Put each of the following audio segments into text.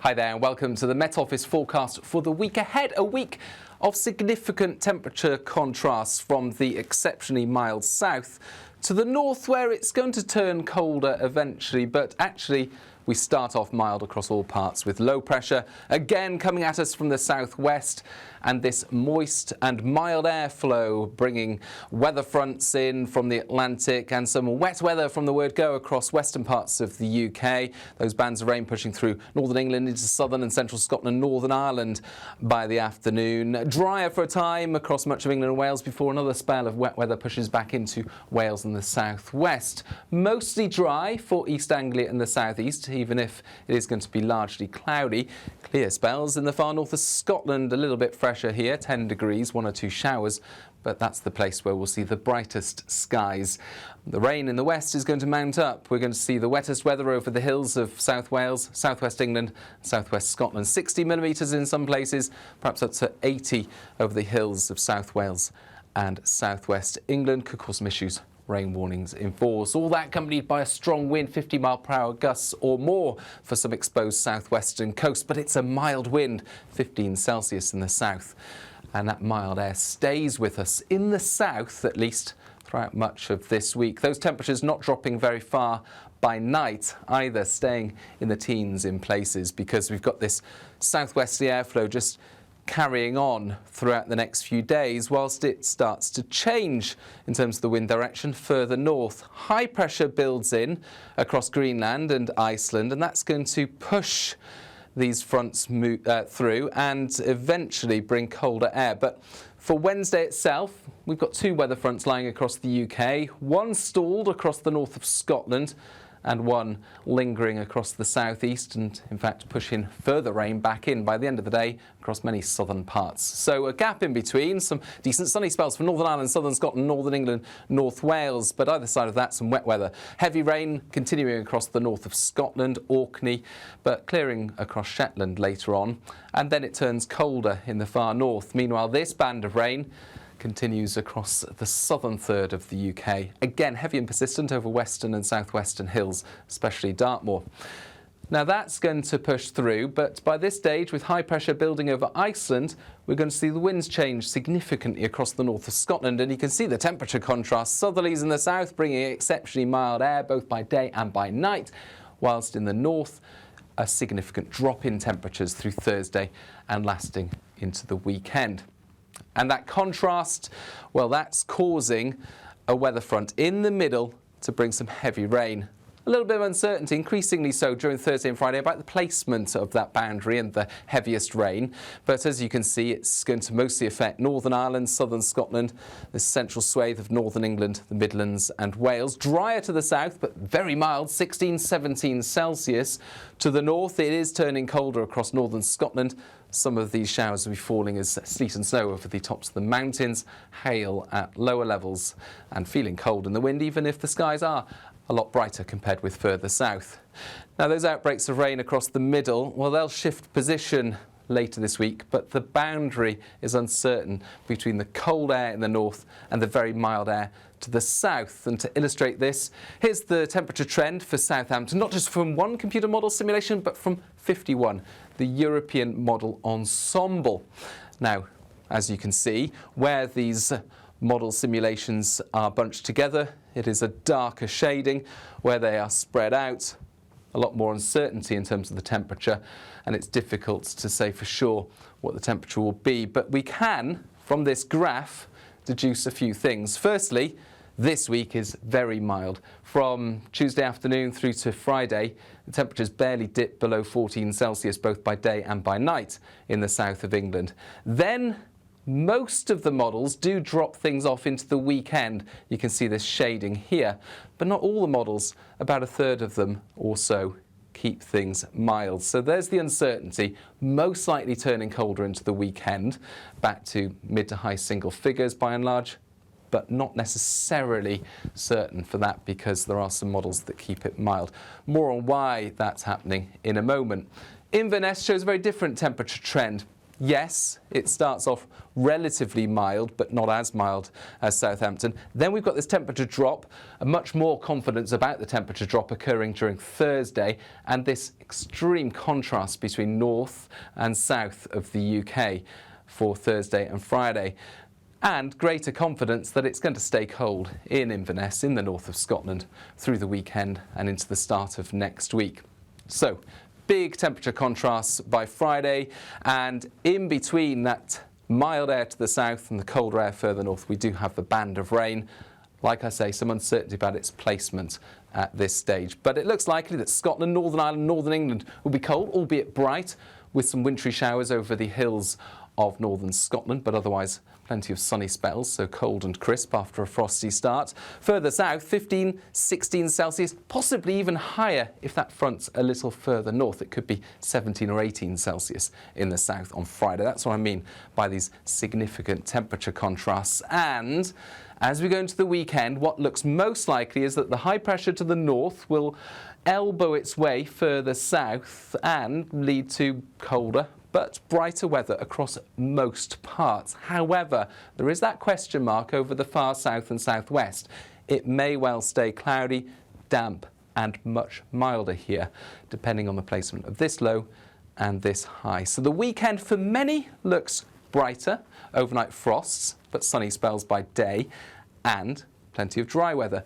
Hi there and welcome to the Met Office forecast for the week ahead. A week of significant temperature contrasts from the exceptionally mild south to the north, where it's going to turn colder eventually, but actually we start off mild across all parts with low pressure again coming at us from the southwest, and this moist and mild airflow bringing weather fronts in from the Atlantic and some wet weather from the word go across western parts of the UK. Those bands of rain pushing through northern England into southern and central Scotland, Northern Ireland by the afternoon. Drier for a time across much of England and Wales before another spell of wet weather pushes back into Wales and the southwest. Mostly dry for East Anglia and the southeast, even if it is going to be largely cloudy. Clear spells in the far north of Scotland, a little bit fresher here, 10 degrees, one or two showers, but that's the place where we'll see the brightest skies. The rain in the west is going to mount up. We're going to see the wettest weather over the hills of South Wales, southwest England, southwest Scotland. 60 millimetres in some places, perhaps up to 80 over the hills of South Wales and southwest England. Could cause some issues. Rain warnings in force. All that accompanied by a strong wind, 50-mile-per-hour gusts or more for some exposed southwestern coast. But it's a mild wind, 15 Celsius in the south. And that mild air stays with us in the south, at least, throughout much of this week. Those temperatures not dropping very far by night either, staying in the teens in places because we've got this southwesterly airflow just carrying on throughout the next few days, whilst it starts to change in terms of the wind direction further north. High pressure builds in across Greenland and Iceland, and that's going to push these fronts through and eventually bring colder air. But for Wednesday itself, we've got two weather fronts lying across the UK, one stalled across the north of Scotland and one lingering across the southeast, and in fact pushing further rain back in by the end of the day across many southern parts. So a gap in between, some decent sunny spells for Northern Ireland, southern Scotland, northern England, North Wales, but either side of that some wet weather. Heavy rain continuing across the north of Scotland, Orkney, but clearing across Shetland later on, and then it turns colder in the far north. Meanwhile, this band of rain continues across the southern third of the UK. Again, heavy and persistent over western and southwestern hills, especially Dartmoor. Now that's going to push through, but by this stage, with high pressure building over Iceland, we're going to see the winds change significantly across the north of Scotland, and you can see the temperature contrast. Southerlies in the south bringing exceptionally mild air both by day and by night, whilst in the north, a significant drop in temperatures through Thursday and lasting into the weekend. And that contrast, well, that's causing a weather front in the middle to bring some heavy rain. A little bit of uncertainty, increasingly so during Thursday and Friday, about the placement of that boundary and the heaviest rain. But as you can see, it's going to mostly affect Northern Ireland, southern Scotland, the central swathe of northern England, the Midlands and Wales. Drier to the south, but very mild, 16, 17 Celsius. To the north, it is turning colder across northern Scotland. Some of these showers will be falling as sleet and snow over the tops of the mountains, hail at lower levels, and feeling cold in the wind, even if the skies are a lot brighter compared with further south. Now those outbreaks of rain across the middle, well, they'll shift position later this week, but the boundary is uncertain between the cold air in the north and the very mild air to the south. And to illustrate this, here's the temperature trend for Southampton, not just from one computer model simulation, but from 51, the European model ensemble. Now, as you can see, where these model simulations are bunched together, it is a darker shading. Where they are spread out, a lot more uncertainty in terms of the temperature, and it's difficult to say for sure what the temperature will be. But we can, from this graph, deduce a few things. Firstly, this week is very mild. From Tuesday afternoon through to Friday, the temperatures barely dip below 14 Celsius both by day and by night in the south of England. Then most of the models do drop things off into the weekend. You can see this shading here, but not all the models, about a third of them or so, keep things mild. So there's the uncertainty, most likely turning colder into the weekend, back to mid to high single figures by and large, but not necessarily certain for that because there are some models that keep it mild. More on why that's happening in a moment. Inverness shows a very different temperature trend. yes, it starts off relatively mild, but not as mild as Southampton. Then we've got this temperature drop, and much more confidence about the temperature drop occurring during Thursday, and this extreme contrast between north and south of the UK for Thursday and Friday. And greater confidence that it's going to stay cold in Inverness, in the north of Scotland, through the weekend and into the start of next week. So, big temperature contrasts by Friday, and in between that mild air to the south and the colder air further north, we do have the band of rain. Like I say, some uncertainty about its placement at this stage. But it looks likely that Scotland, Northern Ireland, Northern England will be cold, albeit bright, with some wintry showers over the hills of northern Scotland, but otherwise plenty of sunny spells, so cold and crisp after a frosty start. Further south, 15, 16 Celsius, possibly even higher if that front's a little further north. It could be 17 or 18 Celsius in the south on Friday. That's what I mean by these significant temperature contrasts. And as we go into the weekend, what looks most likely is that the high pressure to the north will elbow its way further south and lead to colder but brighter weather across most parts. However, there is that question mark over the far south and southwest. It may well stay cloudy, damp and much milder here, depending on the placement of this low and this high. So the weekend for many looks brighter, overnight frosts, but sunny spells by day, and plenty of dry weather,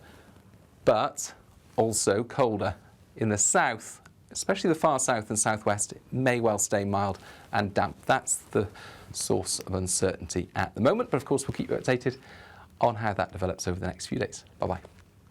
but also colder. In the south, especially the far south and southwest, it may well stay mild and damp. That's the source of uncertainty at the moment, but of course we'll keep you updated on how that develops over the next few days. Bye-bye.